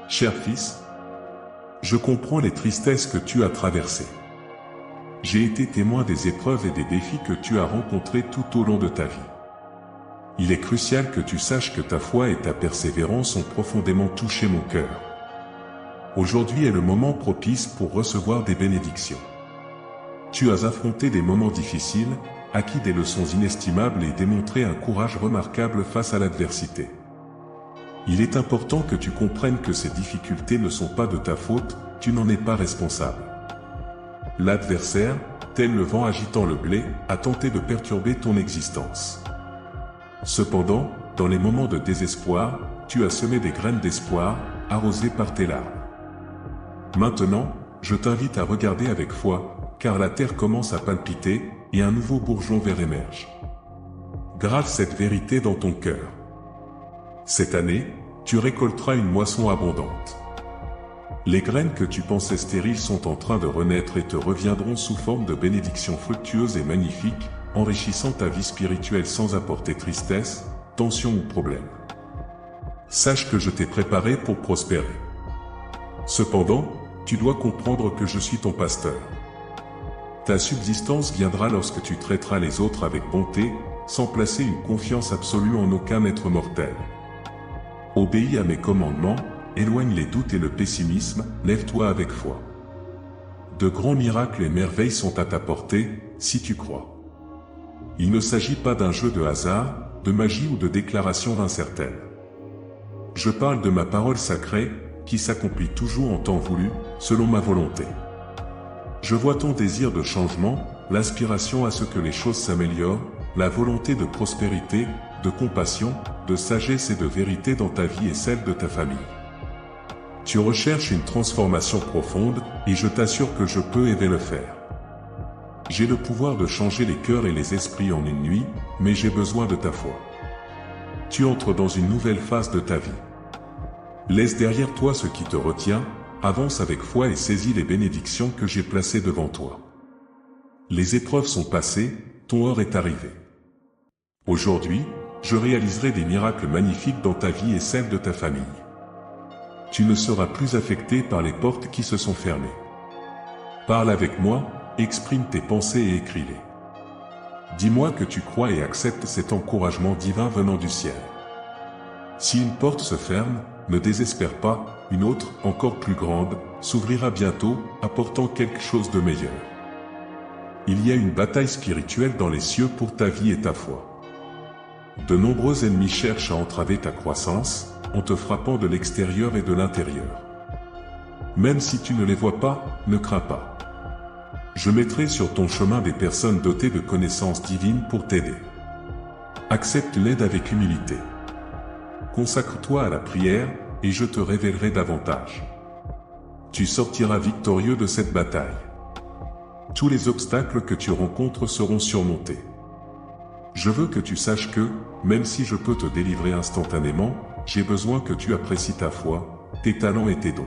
Cher fils, je comprends les tristesses que tu as traversées. J'ai été témoin des épreuves et des défis que tu as rencontrés tout au long de ta vie. Il est crucial que tu saches que ta foi et ta persévérance ont profondément touché mon cœur. Aujourd'hui est le moment propice pour recevoir des bénédictions. Tu as affronté des moments difficiles, acquis des leçons inestimables et démontré un courage remarquable face à l'adversité. Il est important que tu comprennes que ces difficultés ne sont pas de ta faute, tu n'en es pas responsable. L'adversaire, tel le vent agitant le blé, a tenté de perturber ton existence. Cependant, dans les moments de désespoir, tu as semé des graines d'espoir, arrosées par tes larmes. Maintenant, je t'invite à regarder avec foi, car la terre commence à palpiter, et un nouveau bourgeon vert émerge. Grave cette vérité dans ton cœur. Cette année, tu récolteras une moisson abondante. Les graines que tu pensais stériles sont en train de renaître et te reviendront sous forme de bénédictions fructueuses et magnifiques, enrichissant ta vie spirituelle sans apporter tristesse, tension ou problème. Sache que je t'ai préparé pour prospérer. Cependant, tu dois comprendre que je suis ton pasteur. Ta subsistance viendra lorsque tu traiteras les autres avec bonté, sans placer une confiance absolue en aucun être mortel. Obéis à mes commandements, éloigne les doutes et le pessimisme, lève-toi avec foi. De grands miracles et merveilles sont à ta portée, si tu crois. Il ne s'agit pas d'un jeu de hasard, de magie ou de déclaration incertaine. Je parle de ma parole sacrée, qui s'accomplit toujours en temps voulu, selon ma volonté. Je vois ton désir de changement, l'aspiration à ce que les choses s'améliorent, la volonté de prospérité, de compassion, de sagesse et de vérité dans ta vie et celle de ta famille. Tu recherches une transformation profonde, et je t'assure que je peux et vais le faire. J'ai le pouvoir de changer les cœurs et les esprits en une nuit, mais j'ai besoin de ta foi. Tu entres dans une nouvelle phase de ta vie. Laisse derrière toi ce qui te retient, avance avec foi et saisis les bénédictions que j'ai placées devant toi. Les épreuves sont passées, ton heure est arrivée. Aujourd'hui, je réaliserai des miracles magnifiques dans ta vie et celle de ta famille. Tu ne seras plus affecté par les portes qui se sont fermées. Parle avec moi, exprime tes pensées et écris-les. Dis-moi que tu crois et acceptes cet encouragement divin venant du ciel. Si une porte se ferme, ne désespère pas, une autre, encore plus grande, s'ouvrira bientôt, apportant quelque chose de meilleur. Il y a une bataille spirituelle dans les cieux pour ta vie et ta foi. De nombreux ennemis cherchent à entraver ta croissance, en te frappant de l'extérieur et de l'intérieur. Même si tu ne les vois pas, ne crains pas. Je mettrai sur ton chemin des personnes dotées de connaissances divines pour t'aider. Accepte l'aide avec humilité. Consacre-toi à la prière, et je te révélerai davantage. Tu sortiras victorieux de cette bataille. Tous les obstacles que tu rencontres seront surmontés. Je veux que tu saches que, même si je peux te délivrer instantanément, j'ai besoin que tu apprécies ta foi, tes talents et tes dons.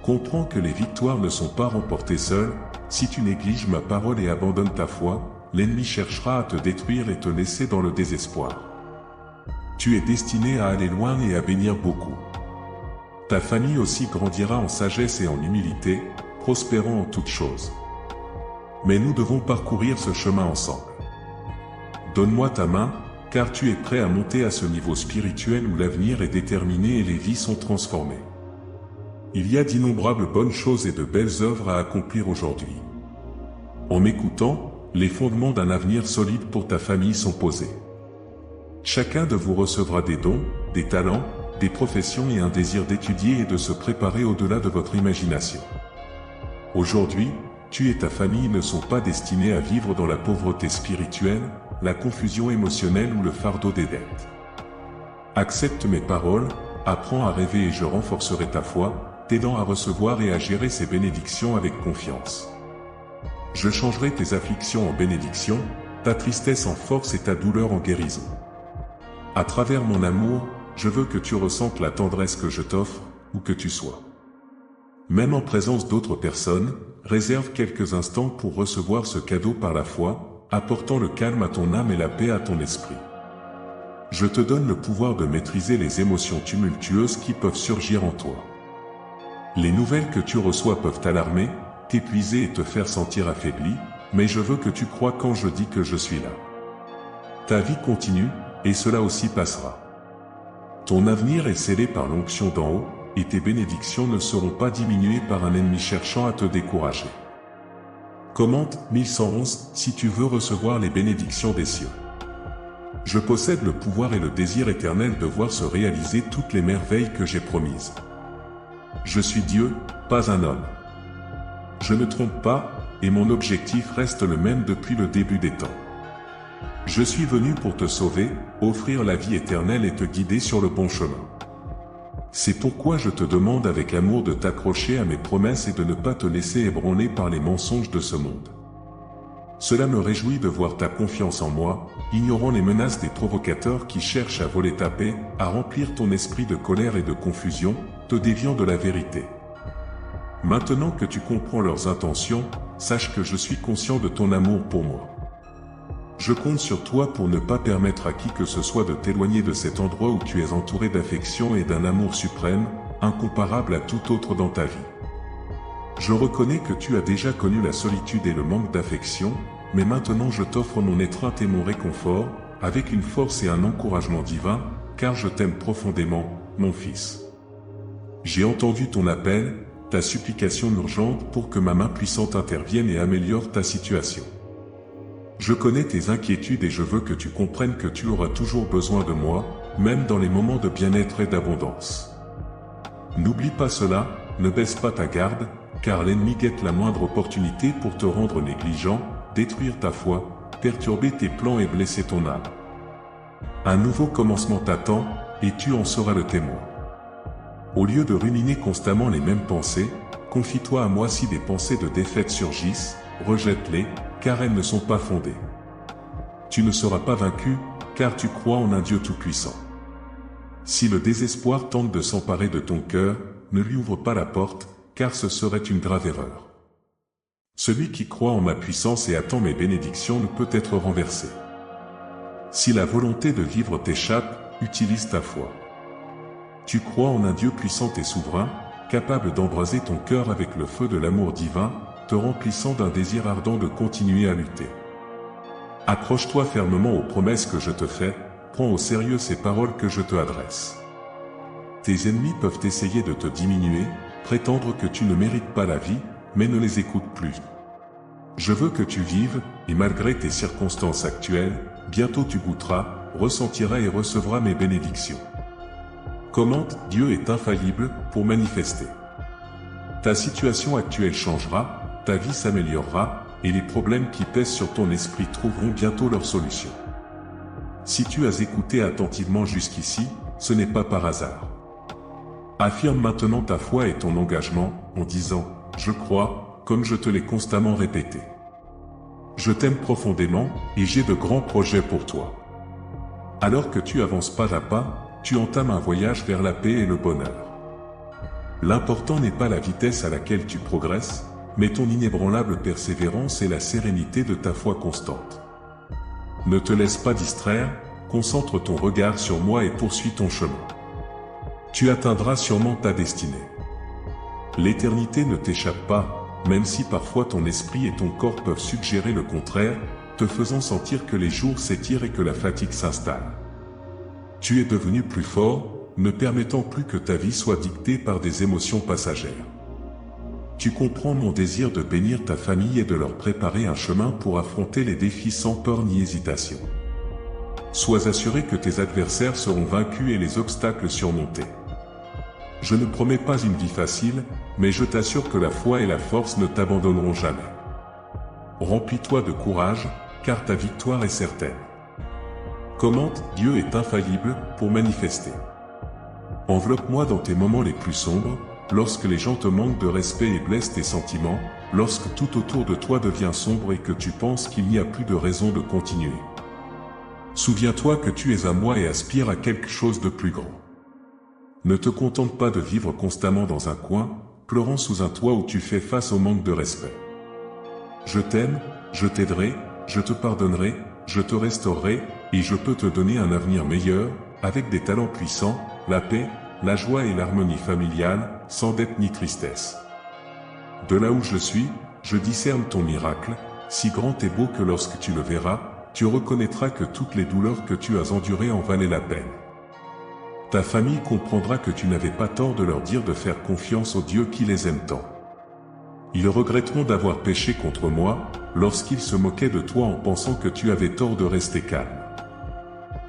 Comprends que les victoires ne sont pas remportées seules. Si tu négliges ma parole et abandonnes ta foi, l'ennemi cherchera à te détruire et te laisser dans le désespoir. Tu es destiné à aller loin et à bénir beaucoup. Ta famille aussi grandira en sagesse et en humilité, prospérant en toutes choses. Mais nous devons parcourir ce chemin ensemble. Donne-moi ta main, car tu es prêt à monter à ce niveau spirituel où l'avenir est déterminé et les vies sont transformées. Il y a d'innombrables bonnes choses et de belles œuvres à accomplir aujourd'hui. En m'écoutant, les fondements d'un avenir solide pour ta famille sont posés. Chacun de vous recevra des dons, des talents, des professions et un désir d'étudier et de se préparer au-delà de votre imagination. Aujourd'hui, tu et ta famille ne sont pas destinés à vivre dans la pauvreté spirituelle, la confusion émotionnelle ou le fardeau des dettes. Accepte mes paroles, apprends à rêver et je renforcerai ta foi, t'aidant à recevoir et à gérer ces bénédictions avec confiance. Je changerai tes afflictions en bénédictions, ta tristesse en force et ta douleur en guérison. À travers mon amour, je veux que tu ressentes la tendresse que je t'offre, où que tu sois. Même en présence d'autres personnes, réserve quelques instants pour recevoir ce cadeau par la foi, apportant le calme à ton âme et la paix à ton esprit. Je te donne le pouvoir de maîtriser les émotions tumultueuses qui peuvent surgir en toi. Les nouvelles que tu reçois peuvent t'alarmer, t'épuiser et te faire sentir affaibli, mais je veux que tu crois quand je dis que je suis là. Ta vie continue, et cela aussi passera. Ton avenir est scellé par l'onction d'en haut, et tes bénédictions ne seront pas diminuées par un ennemi cherchant à te décourager. Commente 1111 si tu veux recevoir les bénédictions des cieux. Je possède le pouvoir et le désir éternel de voir se réaliser toutes les merveilles que j'ai promises. Je suis Dieu, pas un homme. Je ne trompe pas, et mon objectif reste le même depuis le début des temps. Je suis venu pour te sauver, offrir la vie éternelle et te guider sur le bon chemin. C'est pourquoi je te demande avec amour de t'accrocher à mes promesses et de ne pas te laisser ébranler par les mensonges de ce monde. Cela me réjouit de voir ta confiance en moi, ignorant les menaces des provocateurs qui cherchent à voler ta paix, à remplir ton esprit de colère et de confusion, te déviant de la vérité. Maintenant que tu comprends leurs intentions, sache que je suis conscient de ton amour pour moi. Je compte sur toi pour ne pas permettre à qui que ce soit de t'éloigner de cet endroit où tu es entouré d'affection et d'un amour suprême, incomparable à tout autre dans ta vie. Je reconnais que tu as déjà connu la solitude et le manque d'affection, mais maintenant je t'offre mon étreinte et mon réconfort, avec une force et un encouragement divin, car je t'aime profondément, mon fils. J'ai entendu ton appel, ta supplication urgente pour que ma main puissante intervienne et améliore ta situation. Je connais tes inquiétudes et je veux que tu comprennes que tu auras toujours besoin de moi, même dans les moments de bien-être et d'abondance. N'oublie pas cela, ne baisse pas ta garde, car l'ennemi guette la moindre opportunité pour te rendre négligent, détruire ta foi, perturber tes plans et blesser ton âme. Un nouveau commencement t'attend, et tu en seras le témoin. Au lieu de ruminer constamment les mêmes pensées, confie-toi à moi si des pensées de défaite surgissent, rejette-les, car elles ne sont pas fondées. Tu ne seras pas vaincu, car tu crois en un Dieu tout-puissant. Si le désespoir tente de s'emparer de ton cœur, ne lui ouvre pas la porte, car ce serait une grave erreur. Celui qui croit en ma puissance et attend mes bénédictions ne peut être renversé. Si la volonté de vivre t'échappe, utilise ta foi. Tu crois en un Dieu puissant et souverain, capable d'embraser ton cœur avec le feu de l'amour divin, te remplissant d'un désir ardent de continuer à lutter. Accroche-toi fermement aux promesses que je te fais, prends au sérieux ces paroles que je te adresse. Tes ennemis peuvent essayer de te diminuer, prétendre que tu ne mérites pas la vie, mais ne les écoute plus. Je veux que tu vives, et malgré tes circonstances actuelles, bientôt tu goûteras, ressentiras et recevras mes bénédictions. Commente, Dieu est infaillible pour manifester. Ta situation actuelle changera, ta vie s'améliorera, et les problèmes qui pèsent sur ton esprit trouveront bientôt leur solution. Si tu as écouté attentivement jusqu'ici, ce n'est pas par hasard. Affirme maintenant ta foi et ton engagement, en disant « Je crois », comme je te l'ai constamment répété. Je t'aime profondément, et j'ai de grands projets pour toi. Alors que tu avances pas à pas, tu entames un voyage vers la paix et le bonheur. L'important n'est pas la vitesse à laquelle tu progresses, mais ton inébranlable persévérance et la sérénité de ta foi constante. Ne te laisse pas distraire, concentre ton regard sur moi et poursuis ton chemin. Tu atteindras sûrement ta destinée. L'éternité ne t'échappe pas, même si parfois ton esprit et ton corps peuvent suggérer le contraire, te faisant sentir que les jours s'étirent et que la fatigue s'installe. Tu es devenu plus fort, ne permettant plus que ta vie soit dictée par des émotions passagères. Tu comprends mon désir de bénir ta famille et de leur préparer un chemin pour affronter les défis sans peur ni hésitation. Sois assuré que tes adversaires seront vaincus et les obstacles surmontés. Je ne promets pas une vie facile, mais je t'assure que la foi et la force ne t'abandonneront jamais. Remplis-toi de courage, car ta victoire est certaine. Commente, Dieu est infaillible pour manifester. Enveloppe-moi dans tes moments les plus sombres, lorsque les gens te manquent de respect et blessent tes sentiments, lorsque tout autour de toi devient sombre et que tu penses qu'il n'y a plus de raison de continuer. Souviens-toi que tu es à moi et aspire à quelque chose de plus grand. Ne te contente pas de vivre constamment dans un coin, pleurant sous un toit où tu fais face au manque de respect. Je t'aime, je t'aiderai, je te pardonnerai, je te restaurerai, et je peux te donner un avenir meilleur, avec des talents puissants, la paix, la joie et l'harmonie familiale, sans dette ni tristesse. De là où je suis, je discerne ton miracle, si grand et beau que lorsque tu le verras, tu reconnaîtras que toutes les douleurs que tu as endurées en valaient la peine. Ta famille comprendra que tu n'avais pas tort de leur dire de faire confiance au Dieu qui les aime tant. Ils regretteront d'avoir péché contre moi, lorsqu'ils se moquaient de toi en pensant que tu avais tort de rester calme.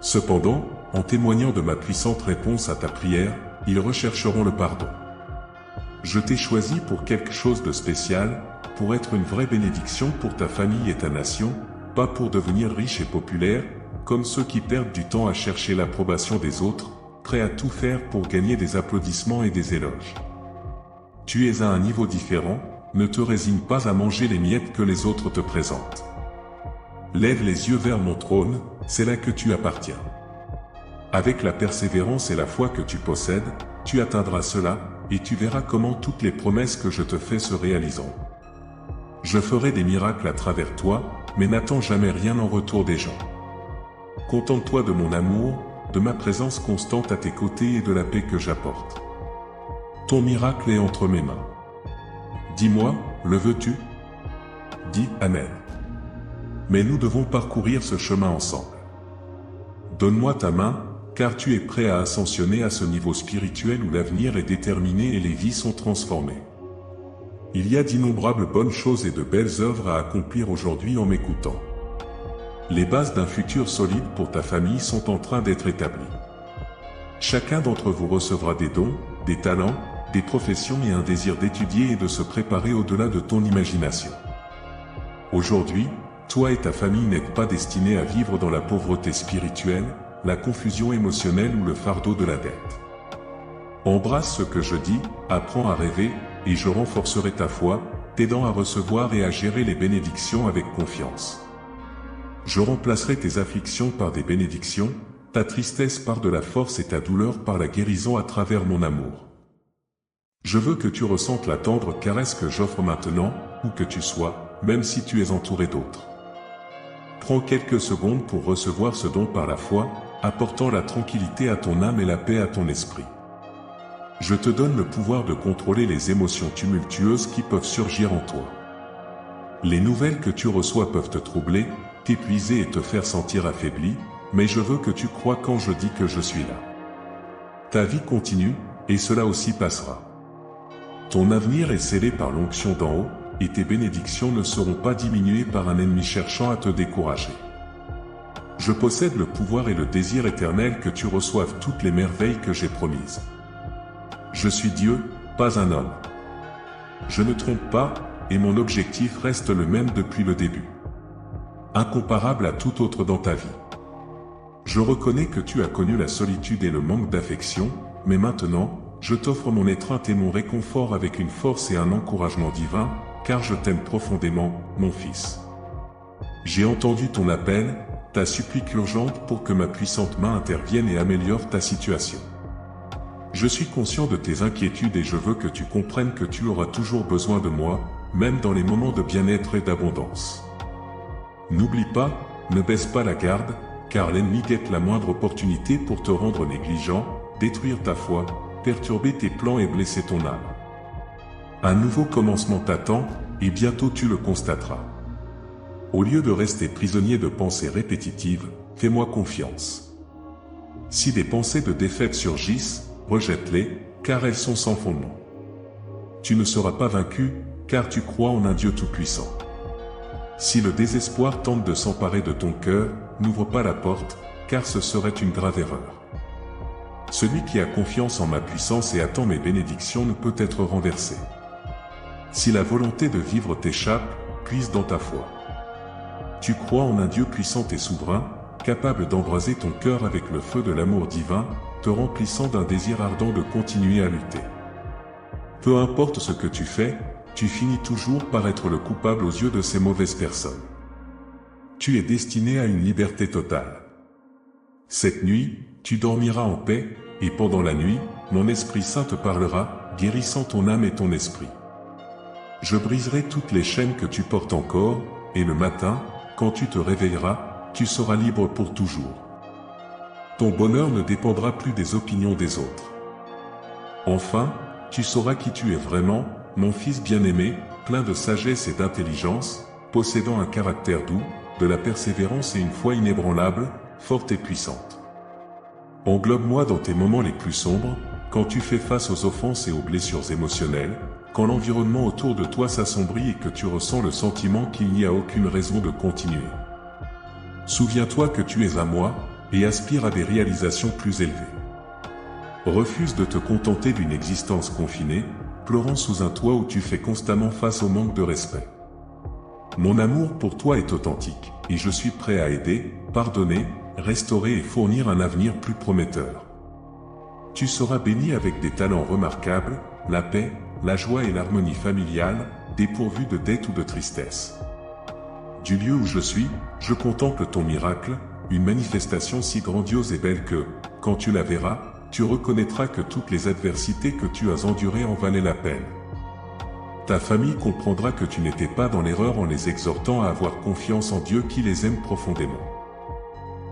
Cependant, en témoignant de ma puissante réponse à ta prière, ils rechercheront le pardon. Je t'ai choisi pour quelque chose de spécial, pour être une vraie bénédiction pour ta famille et ta nation, pas pour devenir riche et populaire, comme ceux qui perdent du temps à chercher l'approbation des autres, prêts à tout faire pour gagner des applaudissements et des éloges. Tu es à un niveau différent, ne te résigne pas à manger les miettes que les autres te présentent. Lève les yeux vers mon trône, c'est là que tu appartiens. Avec la persévérance et la foi que tu possèdes, tu atteindras cela, et tu verras comment toutes les promesses que je te fais se réaliseront. Je ferai des miracles à travers toi, mais n'attends jamais rien en retour des gens. Contente-toi de mon amour, de ma présence constante à tes côtés et de la paix que j'apporte. Ton miracle est entre mes mains. Dis-moi, le veux-tu? Dis Amen. Mais nous devons parcourir ce chemin ensemble. Donne-moi ta main, car tu es prêt à ascensionner à ce niveau spirituel où l'avenir est déterminé et les vies sont transformées. Il y a d'innombrables bonnes choses et de belles œuvres à accomplir aujourd'hui en m'écoutant. Les bases d'un futur solide pour ta famille sont en train d'être établies. Chacun d'entre vous recevra des dons, des talents, des professions et un désir d'étudier et de se préparer au-delà de ton imagination. Aujourd'hui, toi et ta famille n'êtes pas destinés à vivre dans la pauvreté spirituelle, la confusion émotionnelle ou le fardeau de la dette. Embrasse ce que je dis, apprends à rêver, et je renforcerai ta foi, t'aidant à recevoir et à gérer les bénédictions avec confiance. Je remplacerai tes afflictions par des bénédictions, ta tristesse par de la force et ta douleur par la guérison à travers mon amour. Je veux que tu ressentes la tendre caresse que j'offre maintenant, où que tu sois, même si tu es entouré d'autres. Prends quelques secondes pour recevoir ce don par la foi, apportant la tranquillité à ton âme et la paix à ton esprit. Je te donne le pouvoir de contrôler les émotions tumultueuses qui peuvent surgir en toi. Les nouvelles que tu reçois peuvent te troubler, t'épuiser et te faire sentir affaibli, mais je veux que tu crois quand je dis que je suis là. Ta vie continue, et cela aussi passera. Ton avenir est scellé par l'onction d'en haut, et tes bénédictions ne seront pas diminuées par un ennemi cherchant à te décourager. Je possède le pouvoir et le désir éternel que tu reçoives toutes les merveilles que j'ai promises. Je suis Dieu, pas un homme. Je ne trompe pas, et mon objectif reste le même depuis le début. Incomparable à tout autre dans ta vie. Je reconnais que tu as connu la solitude et le manque d'affection, mais maintenant, je t'offre mon étreinte et mon réconfort avec une force et un encouragement divin, car je t'aime profondément, mon fils. J'ai entendu ton appel, ta supplique urgente pour que ma puissante main intervienne et améliore ta situation. Je suis conscient de tes inquiétudes et je veux que tu comprennes que tu auras toujours besoin de moi, même dans les moments de bien-être et d'abondance. N'oublie pas, ne baisse pas la garde, car l'ennemi guette la moindre opportunité pour te rendre négligent, détruire ta foi, perturber tes plans et blesser ton âme. Un nouveau commencement t'attend, et bientôt tu le constateras. Au lieu de rester prisonnier de pensées répétitives, fais-moi confiance. Si des pensées de défaite surgissent, rejette-les, car elles sont sans fondement. Tu ne seras pas vaincu, car tu crois en un Dieu tout-puissant. Si le désespoir tente de s'emparer de ton cœur, n'ouvre pas la porte, car ce serait une grave erreur. Celui qui a confiance en ma puissance et attend mes bénédictions ne peut être renversé. Si la volonté de vivre t'échappe, puise dans ta foi. Tu crois en un Dieu puissant et souverain, capable d'embraser ton cœur avec le feu de l'amour divin, te remplissant d'un désir ardent de continuer à lutter. Peu importe ce que tu fais, tu finis toujours par être le coupable aux yeux de ces mauvaises personnes. Tu es destiné à une liberté totale. Cette nuit, tu dormiras en paix, et pendant la nuit, mon Esprit Saint te parlera, guérissant ton âme et ton esprit. Je briserai toutes les chaînes que tu portes encore, et le matin, quand tu te réveilleras, tu seras libre pour toujours. Ton bonheur ne dépendra plus des opinions des autres. Enfin, tu sauras qui tu es vraiment, mon fils bien-aimé, plein de sagesse et d'intelligence, possédant un caractère doux, de la persévérance et une foi inébranlable, forte et puissante. Englobe-moi dans tes moments les plus sombres, quand tu fais face aux offenses et aux blessures émotionnelles, quand l'environnement autour de toi s'assombrit et que tu ressens le sentiment qu'il n'y a aucune raison de continuer. Souviens-toi que tu es à moi, et aspire à des réalisations plus élevées. Refuse de te contenter d'une existence confinée, pleurant sous un toit où tu fais constamment face au manque de respect. Mon amour pour toi est authentique, et je suis prêt à aider, pardonner, restaurer et fournir un avenir plus prometteur. Tu seras béni avec des talents remarquables, la paix, la joie et l'harmonie familiale, dépourvus de dette ou de tristesse. Du lieu où je suis, je contemple ton miracle, une manifestation si grandiose et belle que, quand tu la verras, tu reconnaîtras que toutes les adversités que tu as endurées en valaient la peine. Ta famille comprendra que tu n'étais pas dans l'erreur en les exhortant à avoir confiance en Dieu qui les aime profondément.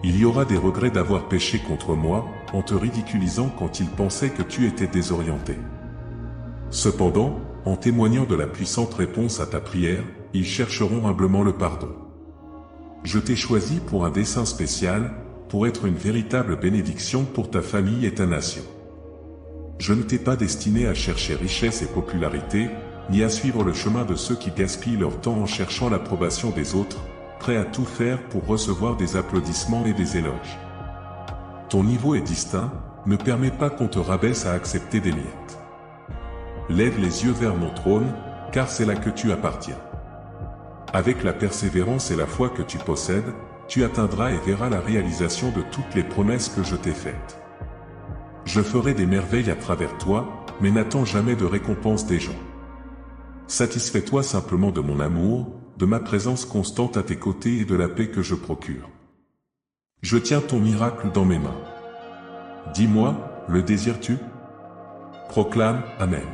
Il y aura des regrets d'avoir péché contre moi, en te ridiculisant quand ils pensaient que tu étais désorienté. Cependant, en témoignant de la puissante réponse à ta prière, ils chercheront humblement le pardon. Je t'ai choisi pour un dessein spécial, pour être une véritable bénédiction pour ta famille et ta nation. Je ne t'ai pas destiné à chercher richesse et popularité, ni à suivre le chemin de ceux qui gaspillent leur temps en cherchant l'approbation des autres, prêts à tout faire pour recevoir des applaudissements et des éloges. Ton niveau est distinct, ne permets pas qu'on te rabaisse à accepter des miettes. Lève les yeux vers mon trône, car c'est là que tu appartiens. Avec la persévérance et la foi que tu possèdes, tu atteindras et verras la réalisation de toutes les promesses que je t'ai faites. Je ferai des merveilles à travers toi, mais n'attends jamais de récompense des gens. Satisfais-toi simplement de mon amour, de ma présence constante à tes côtés et de la paix que je procure. Je tiens ton miracle dans mes mains. Dis-moi, le désires-tu ? Proclame, Amen.